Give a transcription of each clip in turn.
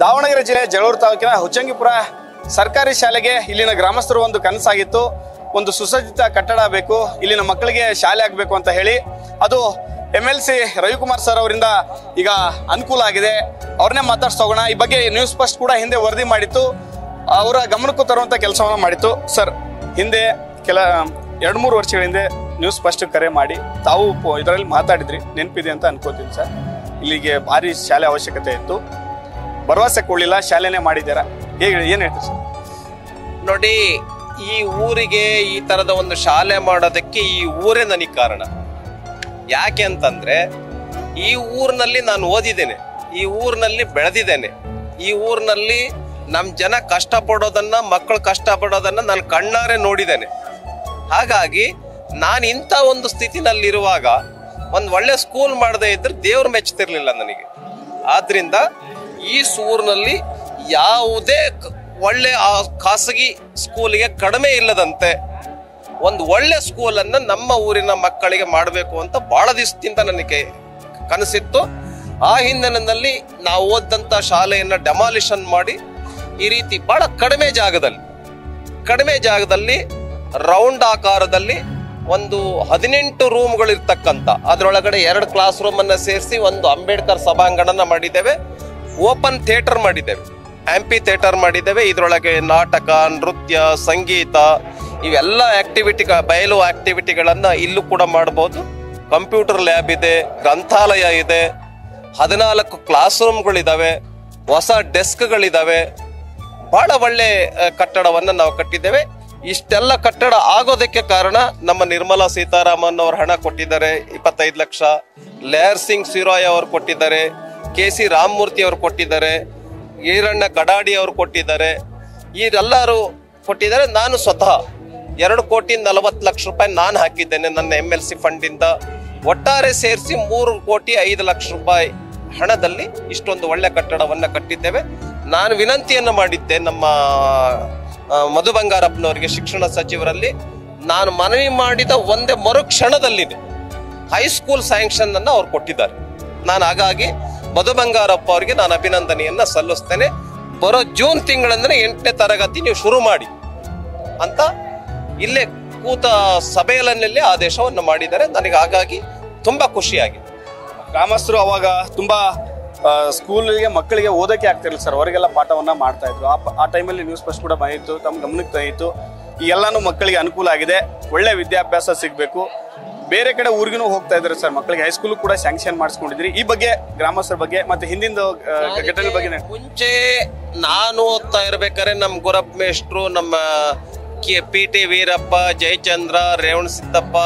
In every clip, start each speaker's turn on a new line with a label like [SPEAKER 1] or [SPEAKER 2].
[SPEAKER 1] ದಾವಣಗೆರೆ ಜಿಲ್ಲೆ ಜಗಳೂರು ತಾಲೂಕಿನ ಹುಚ್ಚಂಗಿಪುರ ಸರ್ಕಾರಿ ಶಾಲೆಗೆ ಇಲ್ಲಿನ ಗ್ರಾಮಸ್ಥರು ಒಂದು ಕನಸಾಗಿತ್ತು. ಒಂದು ಸುಸಜ್ಜಿತ ಕಟ್ಟಡ ಬೇಕು, ಇಲ್ಲಿನ ಮಕ್ಕಳಿಗೆ ಶಾಲೆ ಆಗಬೇಕು ಅಂತ ಹೇಳಿ. ಅದು MLC ರವಿಕುಮಾರ್ ಸರ್ ಅವರಿಂದ ಈಗ ಅನುಕೂಲ ಆಗಿದೆ. ಅವ್ರನ್ನೇ ಮಾತಾಡ್ಸೋಗೋಣ. ಈ ಬಗ್ಗೆ ನ್ಯೂಸ್ ಫಸ್ಟ್ ಕೂಡ ಹಿಂದೆ ವರದಿ ಮಾಡಿತ್ತು, ಅವರ ಗಮನಕ್ಕೂ ತರುವಂತ ಕೆಲಸವನ್ನ ಮಾಡಿತ್ತು. ಸರ್, ಹಿಂದೆ 2-3 ವರ್ಷಗಳ ಹಿಂದೆ ನ್ಯೂಸ್ ಫಸ್ಟ್ ಕರೆ ಮಾಡಿ ತಾವು ಇದರಲ್ಲಿ ಮಾತಾಡಿದ್ರಿ, ನೆನಪಿದೆ ಅಂತ ಅನ್ಕೋತೀನಿ ಸರ್. ಇಲ್ಲಿಗೆ ಭಾರಿ ಶಾಲೆ ಅವಶ್ಯಕತೆ ಇತ್ತು, ಭರವಸೆ ಕೊಡಲಿಲ್ಲ, ಶಾಲೆನೇ ಮಾಡಿದ್ದೀರಾ. ಏನ್ ಹೇಳ್ತೀರಿ ಸರ್?
[SPEAKER 2] ನೋಡಿ, ಈ ಊರಿಗೆ ಈ ತರದ ಒಂದು ಶಾಲೆ ಮಾಡೋದಕ್ಕೆ ಈ ಊರೇ ನನಗೆ ಕಾರಣ. ಯಾಕೆ ಅಂತಂದ್ರೆ, ಈ ಊರಿನಲ್ಲಿ ನಾನು ಓದಿದ್ದೇನೆ, ಈ ಊರಿನಲ್ಲಿ ಬೆಳೆದಿದ್ದೇನೆ, ಈ ಊರಿನಲ್ಲಿ ನಮ್ಮ ಜನ ಕಷ್ಟಪಡೋದನ್ನ, ಮಕ್ಕಳು ಕಷ್ಟಪಡೋದನ್ನ ನಾನು ಕಣ್ಣಾರೆ ನೋಡಿದ್ದೇನೆ. ಹಾಗಾಗಿ ನಾನು ಇಂಥ ಒಂದು ಸ್ಥಿತಿನಲ್ಲಿರುವಾಗ ಒಂದು ಒಳ್ಳೆ ಸ್ಕೂಲ್ ಮಾಡದೇ ಇದ್ರೆ ದೇವ್ರು ಮೆಚ್ಚುತ್ತಿರ್ಲಿಲ್ಲ ನನಗೆ. ಆದ್ರಿಂದ ಈ ಊರಿನಲ್ಲಿ ಯಾವುದೇ ಒಳ್ಳೆ ಖಾಸಗಿ ಸ್ಕೂಲಿಗೆ ಕಡಿಮೆ ಇಲ್ಲದಂತೆ ಒಂದು ಒಳ್ಳೆ ಸ್ಕೂಲನ್ನು ನಮ್ಮ ಊರಿನ ಮಕ್ಕಳಿಗೆ ಮಾಡಬೇಕು ಅಂತ ಬಹಳ ದಿವಸದಿಂದ ನನಗೆ ಕನಸಿತ್ತು. ಆ ಹಿನ್ನೆಲೆಯಲ್ಲಿ ನಾವು ಓದಂತ ಶಾಲೆಯನ್ನ ಡೆಮಾಲಿಷನ್ ಮಾಡಿ ಈ ರೀತಿ ಬಹಳ ಕಡಿಮೆ ಜಾಗದಲ್ಲಿ ರೌಂಡ್ ಆಕಾರದಲ್ಲಿ ಒಂದು 18 ರೂಮ್ಗಳು ಇರ್ತಕ್ಕಂಥ, ಅದರೊಳಗಡೆ 2 ಕ್ಲಾಸ್ ರೂಮ್ ಅನ್ನ ಸೇರಿಸಿ ಒಂದು ಅಂಬೇಡ್ಕರ್ ಸಭಾಂಗಣನ ಮಾಡಿದ್ದೇವೆ. ಓಪನ್ ಥಿಯೇಟರ್ ಮಾಡಿದ್ದೇವೆ, ಆಂಪಿ ಥಿಯೇಟರ್ ಮಾಡಿದ್ದೇವೆ. ಇದರೊಳಗೆ ನಾಟಕ, ನೃತ್ಯ, ಸಂಗೀತ ಇವೆಲ್ಲ ಬಯಲು ಆಕ್ಟಿವಿಟಿಗಳನ್ನ ಇಲ್ಲೂ ಕೂಡ ಮಾಡಬಹುದು. ಕಂಪ್ಯೂಟರ್ ಲ್ಯಾಬ್ ಇದೆ, ಗ್ರಂಥಾಲಯ ಇದೆ, 14 ಕ್ಲಾಸ್ ರೂಮ್ಗಳಿದಾವೆ, ಹೊಸ ಡೆಸ್ಕ್ಗಳಿದಾವೆ. ಬಹಳ ಒಳ್ಳೆ ಕಟ್ಟಡವನ್ನ ನಾವು ಕಟ್ಟಿದ್ದೇವೆ. ಇಷ್ಟೆಲ್ಲ ಕಟ್ಟಡ ಆಗೋದಕ್ಕೆ ಕಾರಣ ನಮ್ಮ ನಿರ್ಮಲಾ ಸೀತಾರಾಮನ್ ಅವರು ಹಣ ಕೊಟ್ಟಿದ್ದಾರೆ, 25 ಲಕ್ಷ. ಲೇಹರ್ ಸಿಂಗ್ ಸಿರಾಯ್ ಅವರು ಕೊಟ್ಟಿದ್ದಾರೆ, KC ರಾಮಮೂರ್ತಿ ಅವರು ಕೊಟ್ಟಿದ್ದಾರೆ, ಈರಣ್ಣ ಗಡಾಡಿ ಅವರು ಕೊಟ್ಟಿದ್ದಾರೆ, ಇವರೆಲ್ಲರೂ ಕೊಟ್ಟಿದ್ದಾರೆ. ನಾನು ಸ್ವತಃ 2,40,00,000 ನಾನು ಹಾಕಿದ್ದೇನೆ ನನ್ನ MLC ಫಂಡಿಂದ. ಒಟ್ಟಾರೆ ಸೇರಿಸಿ 3,05,00,000 ಹಣದಲ್ಲಿ ಇಷ್ಟೊಂದು ಒಳ್ಳೆ ಕಟ್ಟಡವನ್ನ ಕಟ್ಟಿದ್ದೇವೆ. ನಾನು ವಿನಂತಿಯನ್ನು ಮಾಡಿದ್ದೆ ನಮ್ಮ ಮಧು ಬಂಗಾರಪ್ಪನವರಿಗೆ, ಶಿಕ್ಷಣ ಸಚಿವರಲ್ಲಿ. ನಾನು ಮನವಿ ಮಾಡಿದ ಒಂದೇ ಮರುಕ್ಷಣದಲ್ಲಿದೆ ಹೈಸ್ಕೂಲ್ ಸ್ಯಾಂಕ್ಷನ್ ಅನ್ನು ಅವ್ರು ಕೊಟ್ಟಿದ್ದಾರೆ. ನಾನು ಹಾಗಾಗಿ ಮಧು ಬಂಗಾರಪ್ಪ ಅವರಿಗೆ ನಾನು ಅಭಿನಂದನೆಯನ್ನ ಸಲ್ಲಿಸ್ತೇನೆ. ಬರೋ ಜೂನ್ ತಿಂಗಳಂದ್ರೆ 8ನೇ ತರಗತಿ ನೀವು ಶುರು ಮಾಡಿ ಅಂತ ಇಲ್ಲೇ ಕೂತ ಸಭೆಯಲ್ಲೇ ಆದೇಶವನ್ನು ಮಾಡಿದ್ದಾರೆ. ನನಗೆ ಹಾಗಾಗಿ ತುಂಬಾ ಖುಷಿಯಾಗಿದೆ.
[SPEAKER 1] ಗ್ರಾಮಸ್ಥರು ಅವಾಗ ತುಂಬಾ ಸ್ಕೂಲಿಗೆ ಮಕ್ಕಳಿಗೆ ಓದಕ್ಕೆ ಆಗ್ತಿರಲಿಲ್ಲ ಸರ್, ಅವರಿಗೆಲ್ಲ ಪಾಠವನ್ನ ಮಾಡ್ತಾ ಇದ್ರು. ಆ ಟೈಮಲ್ಲಿ ನ್ಯೂಸ್ ಫಸ್ಟ್ ಕೂಡ ಬಂದಿತ್ತು, ತಮ್ಮ ಗಮನಕ್ಕೆ ತಂದಿತ್ತು. ಈ ಎಲ್ಲಾನು ಮಕ್ಕಳಿಗೆ ಅನುಕೂಲ ಆಗಿದೆ, ಒಳ್ಳೆ ವಿದ್ಯಾಭ್ಯಾಸ ಸಿಗಬೇಕು. ಬೇರೆ ಕಡೆ ಊರಿಗೂ ಹೋಗ್ತಾ ಇದ್ದಾರೆ ಸರ್ ಮಕ್ಕಳಿಗೆ. ಹೈಸ್ಕೂಲ್ ಕೂಡ ಸ್ಯಾಂಕ್ಷನ್ ಮಾಡಿಸ್ಕೊಂಡಿದ್ರಿ. ಈ ಬಗ್ಗೆ ಗ್ರಾಮಸ್ಥರ ಬಗ್ಗೆ ಮತ್ತೆ ಹಿಂದಿನ ಘಟನೆ ಬಗ್ಗೆ.
[SPEAKER 2] ಮುಂಚೆ ನಾನು ಓದ್ತಾ ಇರ್ಬೇಕಾದ್ರೆ ನಮ್ಮ ಗುರಪ್ಪ ಮೇಷ್ಟ್ರು, ನಮ್ಮ PT ವೀರಪ್ಪ, ಜಯಚಂದ್ರ, ರೇವಣ ಸಿದ್ದಪ್ಪ,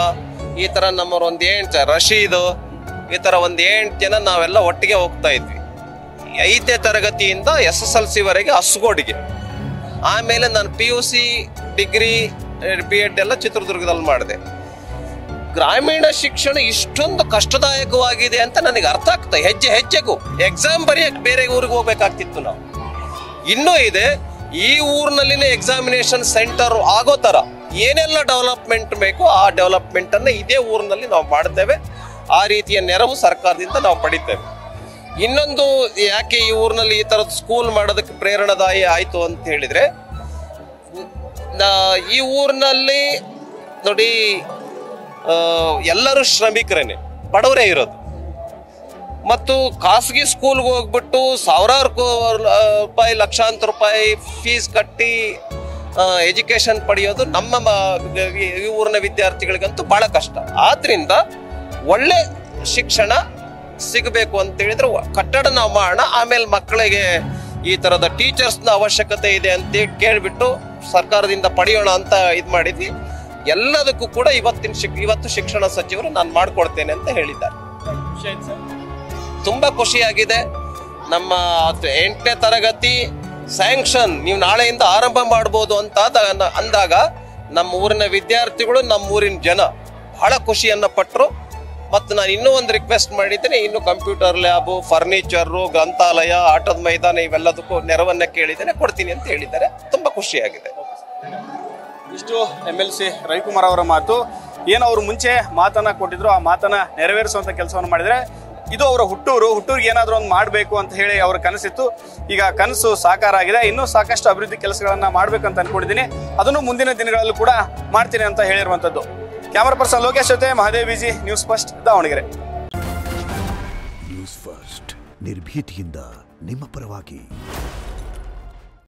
[SPEAKER 2] ಈ ತರ ನಮ್ಮವ್ರ 8 ರಶೀದ್, ಈ ತರ 8 ಜನ ನಾವೆಲ್ಲ ಒಟ್ಟಿಗೆ ಹೋಗ್ತಾ ಇದ್ವಿ. 5ನೇ ತರಗತಿಯಿಂದ SSLC ವರೆಗೆ ಹಸುಗೋಡಿಗೆ. ಆಮೇಲೆ ನಾನು PUC, ಡಿಗ್ರಿ, B.Ed ಎಲ್ಲ ಚಿತ್ರದುರ್ಗದಲ್ಲಿ ಮಾಡಿದೆ. ಗ್ರಾಮೀಣ ಶಿಕ್ಷಣ ಇಷ್ಟೊಂದು ಕಷ್ಟದಾಯಕವಾಗಿದೆ ಅಂತ ನನಗೆ ಅರ್ಥ ಆಗ್ತಾ, ಹೆಜ್ಜೆಗೂ ಎಕ್ಸಾಮ್ ಬರೆಯಕ್ಕೆ ಬೇರೆ ಊರಿಗೆ ಹೋಗ್ಬೇಕಾಗ್ತಿತ್ತು ನಾವು. ಇನ್ನೂ ಇದೆ, ಈ ಊರಿನಲ್ಲಿನೇ ಎಕ್ಸಾಮಿನೇಷನ್ ಸೆಂಟರ್ ಆಗೋ ತರ ಏನೆಲ್ಲ ಡೆವಲಪ್ಮೆಂಟ್ ಬೇಕೋ ಆ ಡೆವಲಪ್ಮೆಂಟ್ ಅನ್ನ ಇದೇ ಊರಿನಲ್ಲಿ ನಾವು ಮಾಡ್ತೇವೆ. ಆ ರೀತಿಯ ನೆರವು ಸರ್ಕಾರದಿಂದ ನಾವು ಪಡಿತೇವೆ. ಇನ್ನೊಂದು, ಯಾಕೆ ಈ ಊರಿನಲ್ಲಿ ಈ ತರದ ಸ್ಕೂಲ್ ಮಾಡೋದಕ್ಕೆ ಪ್ರೇರಣಾದಾಯಿ ಆಯ್ತು ಅಂತ ಹೇಳಿದ್ರೆ, ಈ ಊರಿನಲ್ಲಿ ನೋಡಿ ಎಲ್ಲರೂ ಶ್ರಮಿಕರೇನೆ, ಬಡವರೇ ಇರೋದು. ಮತ್ತು ಖಾಸಗಿ ಸ್ಕೂಲ್ಗೆ ಹೋಗ್ಬಿಟ್ಟು ಸಾವಿರಾರು ರೂಪಾಯಿ, ಲಕ್ಷಾಂತರ ರೂಪಾಯಿ ಫೀಸ್ ಕಟ್ಟಿ ಎಜುಕೇಶನ್ ಪಡೆಯೋದು ನಮ್ಮ ಈ ಊರಿನ ವಿದ್ಯಾರ್ಥಿಗಳಿಗಂತೂ ಬಹಳ ಕಷ್ಟ. ಆದ್ರಿಂದ ಒಳ್ಳೆ ಶಿಕ್ಷಣ ಸಿಗಬೇಕು ಅಂತ ಹೇಳಿದ್ರೆ ಕಟ್ಟಡ ನಾವು ಮಾಡೋಣ, ಆಮೇಲೆ ಮಕ್ಕಳಿಗೆ ಈ ತರದ ಟೀಚರ್ಸ್ನ ಅವಶ್ಯಕತೆ ಇದೆ ಅಂತ ಕೇಳ್ಬಿಟ್ಟು ಸರ್ಕಾರದಿಂದ ಪಡೆಯೋಣ ಅಂತ ಇದು ಮಾಡಿದ್ವಿ. ಎಲ್ಲದಕ್ಕೂ ಕೂಡ ಇವತ್ತು ಶಿಕ್ಷಣ ಸಚಿವರು ನಾನು ಮಾಡ್ಕೊಡ್ತೇನೆ ಅಂತ ಹೇಳಿದ್ದಾರೆ. ತುಂಬಾ ಖುಷಿಯಾಗಿದೆ. ನಮ್ಮ 8ನೇ ತರಗತಿ ಸ್ಯಾಂಕ್ಷನ್ ನೀವು ನಾಳೆಯಿಂದ ಆರಂಭ ಮಾಡ್ಬೋದು ಅಂತ ಅಂದಾಗ ನಮ್ಮ ಊರಿನ ವಿದ್ಯಾರ್ಥಿಗಳು, ನಮ್ಮ ಊರಿನ ಜನ ಬಹಳ ಖುಷಿಯನ್ನ ಪಟ್ಟರು. ಮತ್ತು ನಾನು ಇನ್ನೂ ಒಂದು ರಿಕ್ವೆಸ್ಟ್ ಮಾಡಿದ್ದೇನೆ, ಇನ್ನು ಕಂಪ್ಯೂಟರ್ ಲ್ಯಾಬು, ಫರ್ನಿಚರು, ಗ್ರಂಥಾಲಯ, ಆಟದ ಮೈದಾನ ಇವೆಲ್ಲದಕ್ಕೂ ನೆರವನ್ನ ಕೇಳಿದ್ದೇನೆ, ಕೊಡ್ತೀನಿ ಅಂತ ಹೇಳಿದ್ದಾರೆ. ತುಂಬಾ ಖುಷಿಯಾಗಿದೆ.
[SPEAKER 1] ಇಷ್ಟು MLC ರವಿಕುಮಾರ್ ಅವರ ಮಾತು. ಏನು ಅವರು ಮುಂಚೆ ಮಾತನ್ನ ಕೊಟ್ಟಿದ್ರು, ಆ ಮಾತನ್ನ ನೆರವೇರಿಸುವಂತ ಕೆಲಸವನ್ನು ಮಾಡಿದ್ರೆ ಇದು ಅವರ ಹುಟ್ಟೂರಿಗೆ ಏನಾದರೂ ಒಂದು ಮಾಡಬೇಕು ಅಂತ ಹೇಳಿ ಅವರ ಕನಸಿತ್ತು. ಈಗ ಕನಸು ಸಾಕಾರ ಆಗಿದೆ. ಇನ್ನೂ ಸಾಕಷ್ಟು ಅಭಿವೃದ್ಧಿ ಕೆಲಸಗಳನ್ನ ಮಾಡ್ಬೇಕಂತ ಅನ್ಕೊಂಡಿದ್ದೀನಿ. ಅದನ್ನು ಮುಂದಿನ ದಿನಗಳಲ್ಲೂ ಕೂಡ ಮಾಡ್ತೀನಿ ಅಂತ ಹೇಳಿರುವಂತದ್ದು. ಕ್ಯಾಮರಾ ಪರ್ಸನ್ ಲೋಕೇಶ್ ಜೊತೆ Mahadev Viji, news first, Davanagere.
[SPEAKER 3] News first ನಿರ್ಭೀತಿಯಿಂದ ನಿಮ್ಮ ಪರವಾಗಿ.